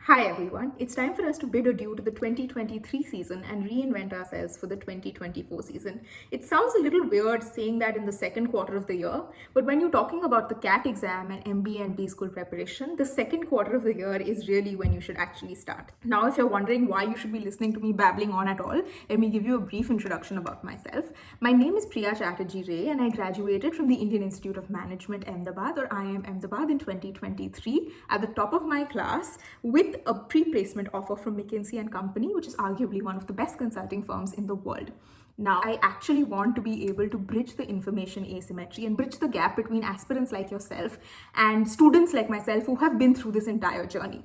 Hi everyone, it's time for us to bid adieu to the 2023 season and reinvent ourselves for the 2024 season. It sounds a little weird saying that in the second quarter of the year, but when you're talking about the CAT exam and MBA and B school preparation, the second quarter of the year is really when you should actually start. Now, if you're wondering why you should be listening to me babbling on at all, let me give you a brief introduction about myself. My name is Priya Chatterjee Ray and I graduated from the Indian Institute of Management Ahmedabad or IIM Ahmedabad in 2023 at the top of my class with a pre-placement offer from McKinsey & Company, which is arguably one of the best consulting firms in the world. Now, I actually want to be able to bridge the information asymmetry and bridge the gap between aspirants like yourself and students like myself who have been through this entire journey.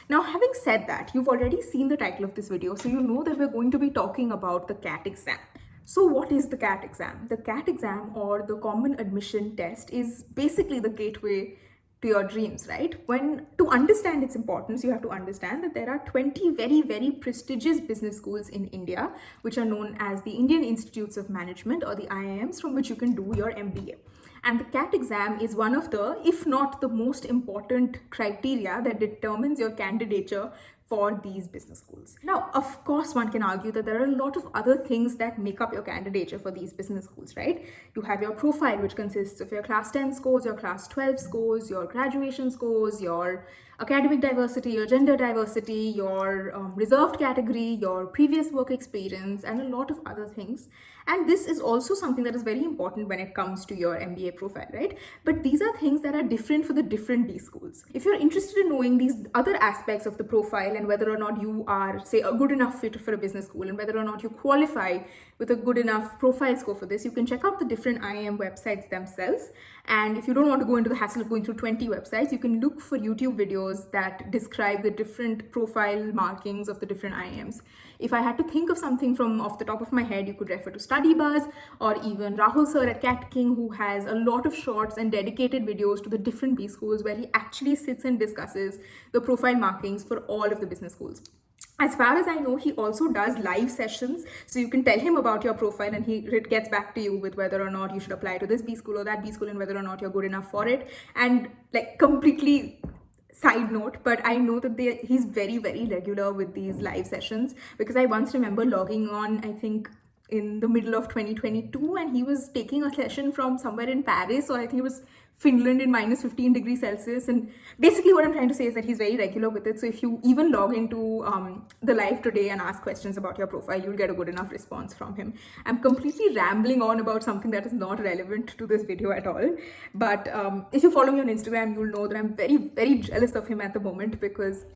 Now, having said that, you've already seen the title of this video, so you know that we're going to be talking about the CAT exam. So what is the CAT exam? The CAT exam, or the Common Admission Test, is basically the gateway to your dreams, right? To understand its importance, you have to understand that there are 20 very, very prestigious business schools in India, which are known as the Indian Institutes of Management or the IIMs, from which you can do your MBA. And the CAT exam is one of the, if not the most important criteria that determines your candidature for these business schools. Now, of course, one can argue that there are a lot of other things that make up your candidature for these business schools, right? You have your profile, which consists of your class 10 scores, your class 12 scores, your graduation scores, your academic diversity, your gender diversity, your reserved category, your previous work experience, and a lot of other things. And this is also something that is very important when it comes to your MBA profile, right? But these are things that are different for the different B schools. If you're interested in knowing these other aspects of the profile and whether or not you are, say, a good enough fit for a business school and whether or not you qualify with a good enough profile score for this, you can check out the different IIM websites themselves. And if you don't want to go into the hassle of going through 20 websites, you can look for YouTube videos that describe the different profile markings of the different IIMs. If I had to think of something from off the top of my head, you could refer to StudyBuzz or even Rahul sir at Cat King, who has a lot of shorts and dedicated videos to the different B schools where he actually sits and discusses the profile markings for all of the business schools. As far as I know, he also does live sessions. So you can tell him about your profile and he gets back to you with whether or not you should apply to this B school or that B school and whether or not you're good enough for it. And like completely side note, but I know that he's very, very regular with these live sessions because I once remember logging on, I think, in the middle of 2022, and he was taking a session from somewhere in Paris, or I think it was Finland in minus 15 degrees Celsius. And basically what I'm trying to say is that he's very regular with it. So if you even log into the live today and ask questions about your profile, you'll get a good enough response from him. I'm completely rambling on about something that is not relevant to this video at all. But if you follow me on Instagram, you'll know that I'm very, very jealous of him at the moment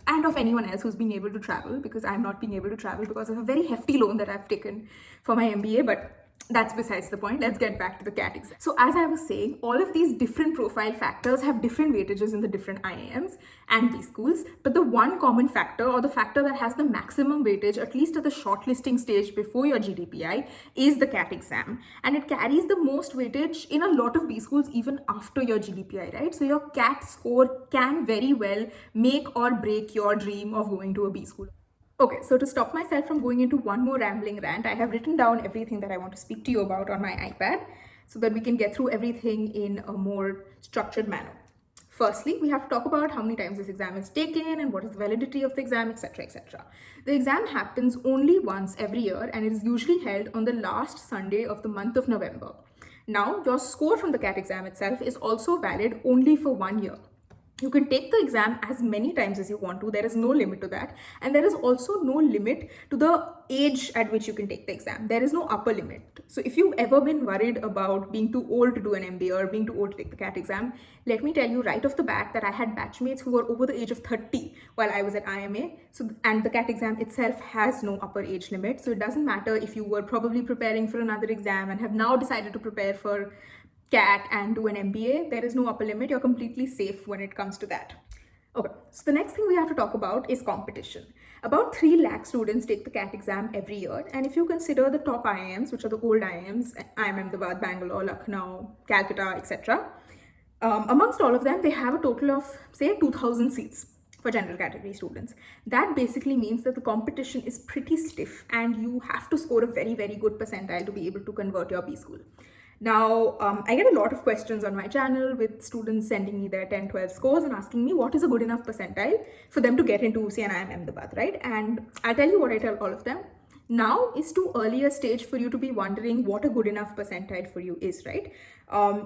and of anyone else who's being able to travel, because I'm not being able to travel because of a very hefty loan that I've taken for my MBA. But that's besides the point. Let's get back to the CAT exam. So as I was saying, all of these different profile factors have different weightages in the different IIMs and B schools. But the one common factor, or the factor that has the maximum weightage, at least at the shortlisting stage before your GDPI, is the CAT exam. And it carries the most weightage in a lot of B schools even after your GDPI, right? So your CAT score can very well make or break your dream of going to a B school. Okay, so to stop myself from going into one more rambling rant, I have written down everything that I want to speak to you about on my iPad so that we can get through everything in a more structured manner. Firstly, we have to talk about how many times this exam is taken and what is the validity of the exam, etc., etc. The exam happens only once every year and it is usually held on the last Sunday of the month of November. Now, your score from the CAT exam itself is also valid only for 1 year. You can take the exam as many times as you want to. There is no limit to that. And there is also no limit to the age at which you can take the exam. There is no upper limit. So if you've ever been worried about being too old to do an MBA or being too old to take the CAT exam, let me tell you right off the bat that I had batchmates who were over the age of 30 while I was at IMA. And the CAT exam itself has no upper age limit. So it doesn't matter if you were probably preparing for another exam and have now decided to prepare for CAT and do an MBA, there is no upper limit. You're completely safe when it comes to that. Okay, so the next thing we have to talk about is competition. About 3 lakh students take the CAT exam every year. And if you consider the top IIMs, which are the old IIMs, IIM Ahmedabad, Bangalore, Lucknow, Calcutta, etc., amongst all of them, they have a total of, say, 2,000 seats for general category students. That basically means that the competition is pretty stiff and you have to score a very, very good percentile to be able to convert your B school. Now, I get a lot of questions on my channel with students sending me their 10, 12 scores and asking me what is a good enough percentile for them to get into CNIM Ahmedabad, right? And I'll tell you what I tell all of them. Now is too early a stage for you to be wondering what a good enough percentile for you is, right?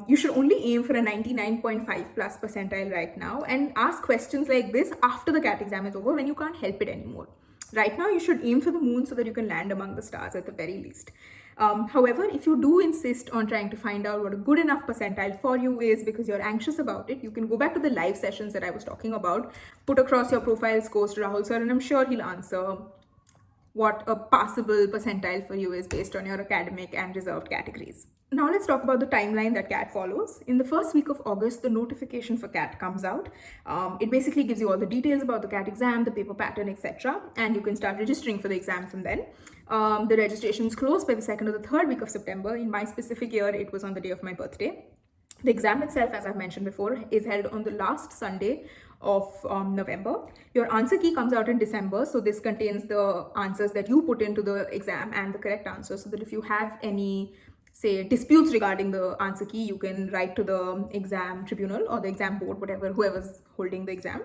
You should only aim for a 99.5 plus percentile right now and ask questions like this after the CAT exam is over when you can't help it anymore. Right now, you should aim for the moon so that you can land among the stars at the very least. However, if you do insist on trying to find out what a good enough percentile for you is because you're anxious about it, you can go back to the live sessions that I was talking about, put across your profile scores to Rahul sir, and I'm sure he'll answer what a passable percentile for you is based on your academic and reserved categories. Now let's talk about the timeline that CAT follows. In the first week of August, the notification for CAT comes out. It basically gives you all the details about the CAT exam, the paper pattern, etc. And you can start registering for the exam from then. The registrations close by the second or the third week of September. In my specific year, it was on the day of my birthday. The exam itself, as I've mentioned before, is held on the last Sunday of November. Your answer key comes out in December. So this contains the answers that you put into the exam and the correct answers, so that if you have any, say, disputes regarding the answer key, you can write to the exam tribunal or the exam board, whoever's holding the exam.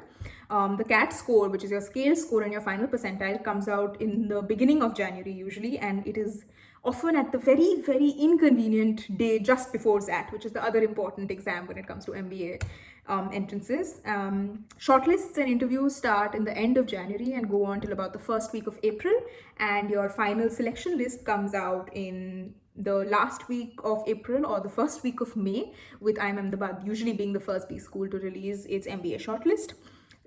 The CAT score, which is your scale score and your final percentile, comes out in the beginning of January usually, and it is often at the very, very inconvenient day just before SAT, which is the other important exam when it comes to MBA entrances. Shortlists and interviews start in the end of January and go on till about the first week of April, and your final selection list comes out in the last week of April or the first week of May, with IIM Ahmedabad usually being the first B school to release its MBA shortlist.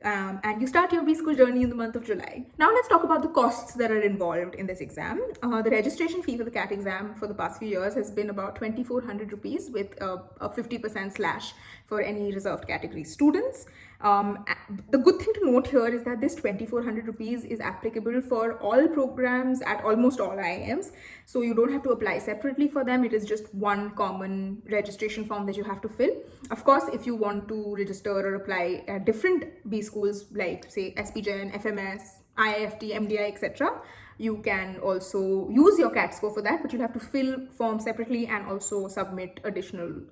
And you start your B-School journey in the month of July. Now let's talk about the costs that are involved in this exam. The registration fee for the CAT exam for the past few years has been about 2,400 rupees with a 50% slash for any reserved category students. The good thing to note here is that this 2,400 rupees is applicable for all programs at almost all IIMs. So you don't have to apply separately for them. It is just one common registration form that you have to fill. Of course, if you want to register or apply at different B schools like say SPGen, FMS, IIFT, MDI, etc., you can also use your CAT score for that, but you'll have to fill forms separately and also submit additional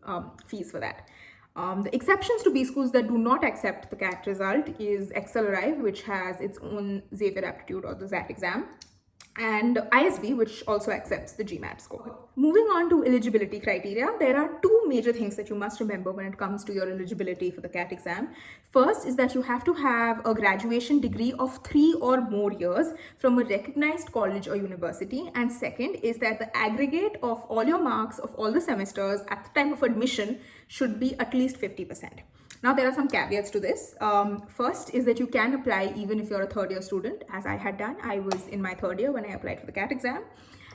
fees for that. The exceptions to B schools that do not accept the CAT result is Excel-Arrive, which has its own Xavier aptitude or the XAT exam, and ISB, which also accepts the GMAT score. Moving on to eligibility criteria, there are two major things that you must remember when it comes to your eligibility for the CAT exam. First is that you have to have a graduation degree of 3 or more years from a recognized college or university. And second is that the aggregate of all your marks of all the semesters at the time of admission should be at least 50%. Now, there are some caveats to this. First is that you can apply even if you're a third year student, as I had done. I was in my third year when I applied for the CAT exam.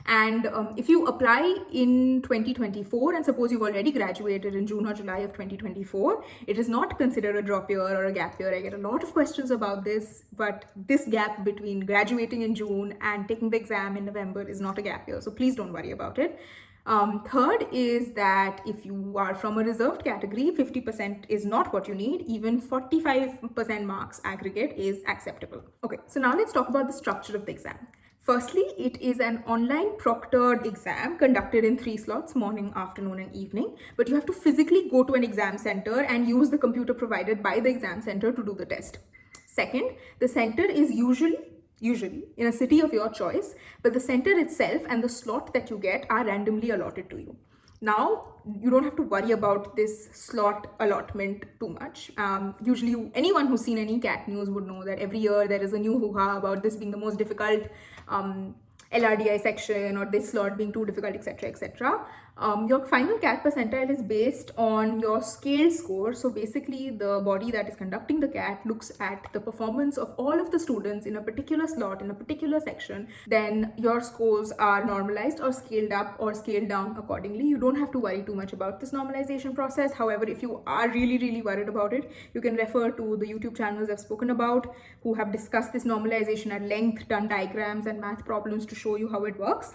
And if you apply in 2024 and suppose you've already graduated in June or July of 2024, it is not considered a drop year or a gap year. I get a lot of questions about this, but this gap between graduating in June and taking the exam in November is not a gap year. So please don't worry about it. Third is that if you are from a reserved category, 50% is not what you need. Even 45% marks aggregate is acceptable. Okay, so now let's talk about the structure of the exam. Firstly, it is an online proctored exam conducted in 3 slots, morning, afternoon, and evening. But you have to physically go to an exam center and use the computer provided by the exam center to do the test. Second, the center is usually in a city of your choice, but the center itself and the slot that you get are randomly allotted to you. Now, you don't have to worry about this slot allotment too much. Usually, anyone who's seen any CAT news would know that every year there is a new hoo-ha about this being the most difficult LRDI section or this slot being too difficult, etc., etc. Your final CAT percentile is based on your scale score. So basically, the body that is conducting the CAT looks at the performance of all of the students in a particular slot, in a particular section. Then your scores are normalized or scaled up or scaled down accordingly. You don't have to worry too much about this normalization process. However, if you are really, really worried about it, you can refer to the YouTube channels I've spoken about who have discussed this normalization at length, done diagrams and math problems to show you how it works.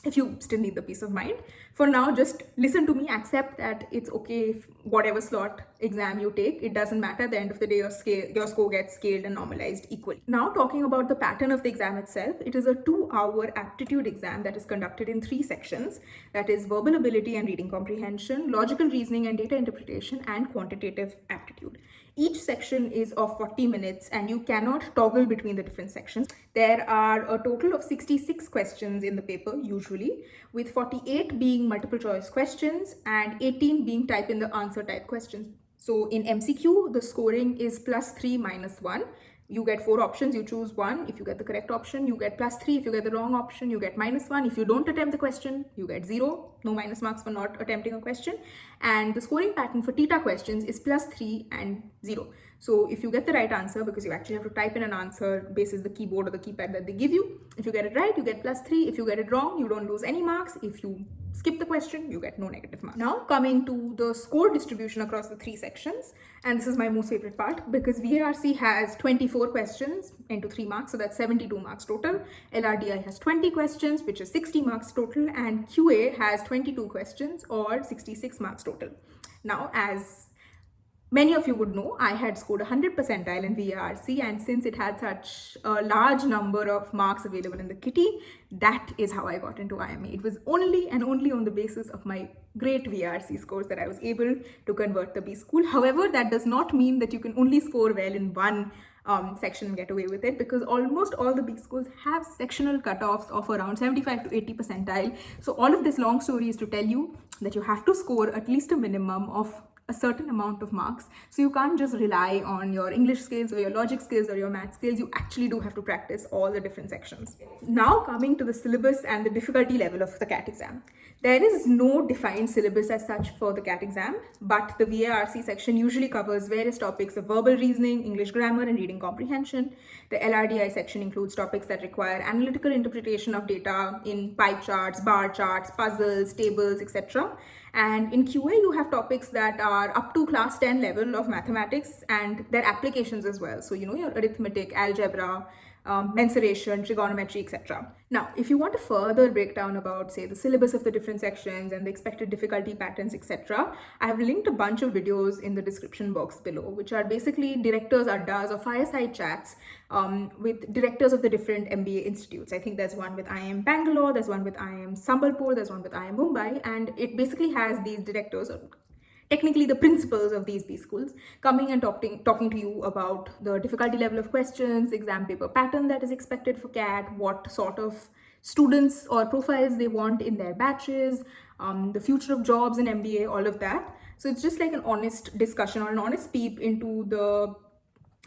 if you still need the peace of mind. For now, just listen to me, accept that it's okay if whatever slot exam you take, it doesn't matter. At the end of the day, your score gets scaled and normalized equally. Now, talking about the pattern of the exam itself, it is a 2-hour aptitude exam that is conducted in 3 sections. That is verbal ability and reading comprehension, logical reasoning and data interpretation, and quantitative aptitude. Each section is of 40 minutes and you cannot toggle between the different sections. There are a total of 66 questions in the paper usually, with 48 being multiple choice questions and 18 being type in the answer type questions. So in MCQ, the scoring is +3 -1. You get 4 options, you choose one. If you get the correct option, you get +3. If you get the wrong option, you get -1. If you don't attempt the question, you get 0. No minus marks for not attempting a question. And the scoring pattern for TETA questions is +3 and 0. So if you get the right answer, because you actually have to type in an answer basis the keyboard or the keypad that they give you, if you get it right, you get +3. If you get it wrong, you don't lose any marks. If you skip the question, you get no negative marks. Now coming to the score distribution across the 3 sections, and this is my most favorite part, because VARC has 24 questions into 3 marks, so that's 72 marks total. LRDI has 20 questions, which is 60 marks total, and QA has 22 questions or 66 marks total. Now, as many of you would know, I had scored 100 percentile in VARC, and since it had such a large number of marks available in the kitty, that is how I got into IMA. It was only and only on the basis of my great VARC scores that I was able to convert the B school. However, that does not mean that you can only score well in one section and get away with it, because almost all the B schools have sectional cutoffs of around 75 to 80 percentile. So all of this long story is to tell you that you have to score at least a minimum of a certain amount of marks. So you can't just rely on your English skills or your logic skills or your math skills. You actually do have to practice all the different sections. Now coming to the syllabus and the difficulty level of the CAT exam. There is no defined syllabus as such for the CAT exam, but the VARC section usually covers various topics of verbal reasoning, English grammar, and reading comprehension. The LRDI section includes topics that require analytical interpretation of data in pie charts, bar charts, puzzles, tables, etc. And in QA, you have topics that are up to class 10 level of mathematics and their applications as well. So, your arithmetic, algebra, mensuration, trigonometry, etc. Now, if you want a further breakdown about, say, the syllabus of the different sections and the expected difficulty patterns, etc., I have linked a bunch of videos in the description box below, which are basically directors' addas or fireside chats with directors of the different MBA institutes. I think there's one with IIM Bangalore, there's one with IIM Sambalpur, there's one with IIM Mumbai, and it basically has these directors, or technically the principals of these B schools, coming and talking to you about the difficulty level of questions, exam paper pattern that is expected for CAT, what sort of students or profiles they want in their batches, the future of jobs in MBA, all of that. So it's just like an honest discussion or an honest peep into the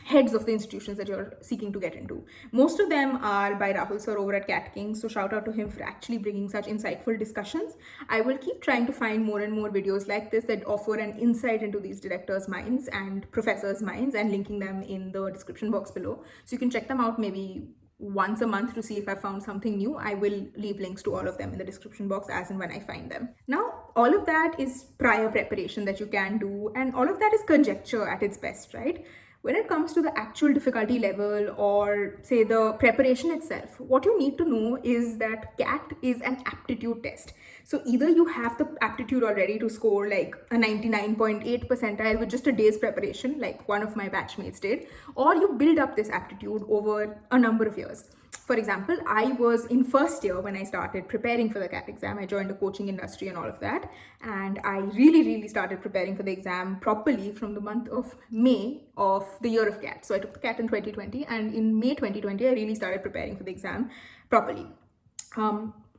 heads of the institutions that you're seeking to get into. Most of them are by Rahul sir over at Cat King, so shout out to him for actually bringing such insightful discussions. I will keep trying to find more and more videos like this that offer an insight into these directors' minds and professors' minds, and linking them in the description box below. So you can check them out maybe once a month to see if I found something new. I will leave links to all of them in the description box as and when I find them. Now, all of that is prior preparation that you can do, and all of that is conjecture at its best, right? When it comes to the actual difficulty level, or say the preparation itself, what you need to know is that CAT is an aptitude test. So either you have the aptitude already to score like a 99.8 percentile with just a day's preparation, like one of my batchmates did, or you build up this aptitude over a number of years. For example, I was in first year when I started preparing for the CAT exam. I joined the coaching industry and all of that. And I really started preparing for the exam properly from the month of May of the year of CAT. So I took the CAT in 2020, and in May 2020, I really started preparing for the exam properly.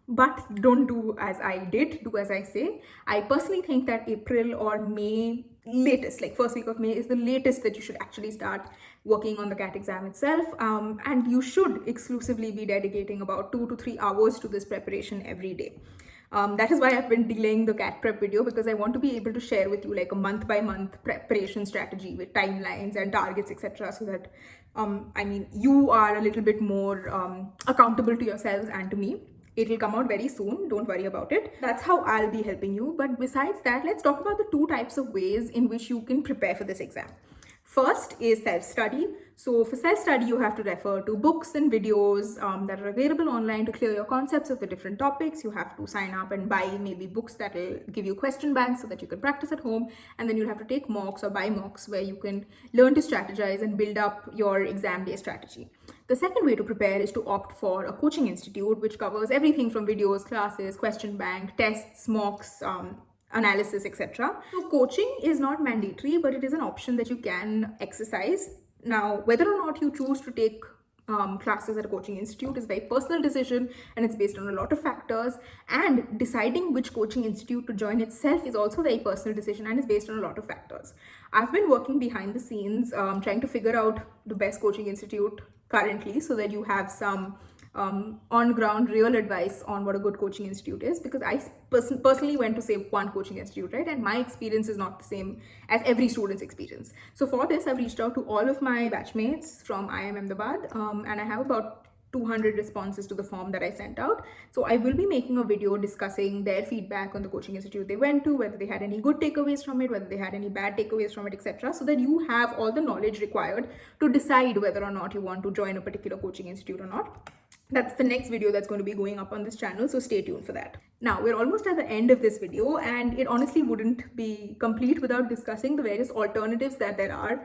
But don't do as I did, do as I say. I personally think that April or May latest, like first week of May, is the latest that you should actually start working on the CAT exam itself. And you should exclusively be dedicating about 2 to 3 hours to this preparation every day. That is why I've been delaying the CAT prep video, because I want to be able to share with you like a month by month preparation strategy with timelines and targets, etc. So that, you are a little bit more accountable to yourselves and to me. It will come out very soon, don't worry about it. That's how I'll be helping you. But besides that, let's talk about the 2 types of ways in which you can prepare for this exam. First is self-study. So for self-study, you have to refer to books and videos that are available online to clear your concepts of the different topics. You have to sign up and buy maybe books that will give you question banks so that you can practice at home. And then you'll have to take mocks or buy mocks where you can learn to strategize and build up your exam day strategy. The second way to prepare is to opt for a coaching institute, which covers everything from videos, classes, question bank, tests, mocks, analysis, etc. So coaching is not mandatory, but it is an option that you can exercise. Now, whether or not you choose to take classes at a coaching institute is a very personal decision, and it's based on a lot of factors, and deciding which coaching institute to join itself is also a very personal decision and is based on a lot of factors. I've been working behind the scenes trying to figure out the best coaching institute currently so that you have some on-ground real advice on what a good coaching institute is, because I personally went to say one coaching institute, right? And my experience is not the same as every student's experience. So for this, I've reached out to all of my batchmates from IIM Ahmedabad, and I have about 200 responses to the form that I sent out. So I will be making a video discussing their feedback on the coaching institute they went to, whether they had any good takeaways from it, whether they had any bad takeaways from it, etc. So that you have all the knowledge required to decide whether or not you want to join a particular coaching institute or not. That's the next video that's going to be going up on this channel, so stay tuned for that. Now, we're almost at the end of this video, and it honestly wouldn't be complete without discussing the various alternatives that there are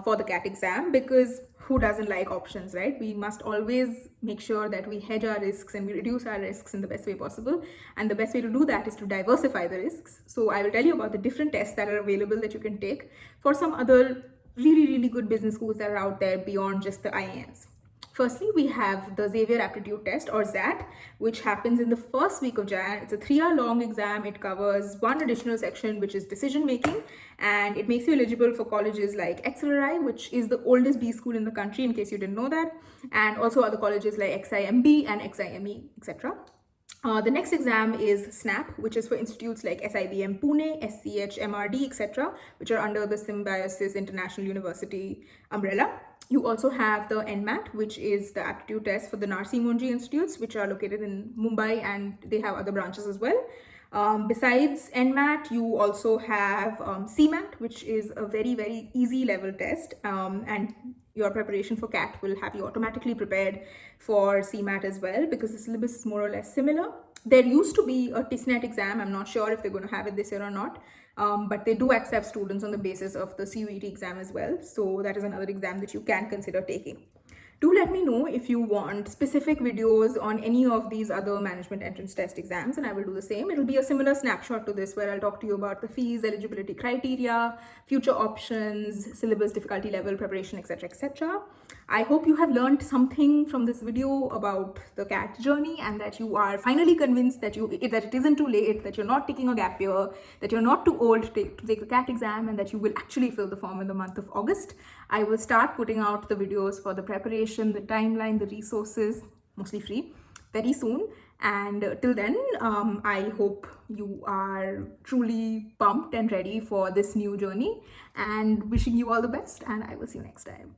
for the CAT exam, because who doesn't like options, right? We must always make sure that we hedge our risks and we reduce our risks in the best way possible. And the best way to do that is to diversify the risks. So I will tell you about the different tests that are available that you can take for some other really good business schools that are out there beyond just the IIMs. Firstly, we have the Xavier Aptitude Test, or XAT, which happens in the first week of Jan. It's a 3-hour long exam. It covers one additional section, which is decision making, and it makes you eligible for colleges like XLRI, which is the oldest B school in the country, in case you didn't know that, and also other colleges like XIMB and XIME, etc. The next exam is SNAP, which is for institutes like SIBM Pune, SCH, MRD, etc., which are under the Symbiosis International University umbrella. You also have the NMAT, which is the aptitude test for the Narsi Monji institutes, which are located in Mumbai, and they have other branches as well. Besides NMAT, you also have CMAT, which is a very easy level test, and your preparation for CAT will have you automatically prepared for CMAT as well, because the syllabus is more or less similar. There used to be a TISNET exam. I'm not sure if they're going to have it this year or not, but they do accept students on the basis of the CUET exam as well. So that is another exam that you can consider taking. Do let me know if you want specific videos on any of these other management entrance test exams, and I will do the same. It'll be a similar snapshot to this, where I'll talk to you about the fees, eligibility criteria, future options, syllabus, difficulty level, preparation, etc., etc. I hope you have learned something from this video about the CAT journey, and that you are finally convinced that it isn't too late, that you're not taking a gap year, that you're not too old to take the CAT exam, and that you will actually fill the form in the month of August. I will start putting out the videos for the preparation, the timeline, the resources, mostly free, very soon. And till then, I hope you are truly pumped and ready for this new journey, and wishing you all the best, and I will see you next time.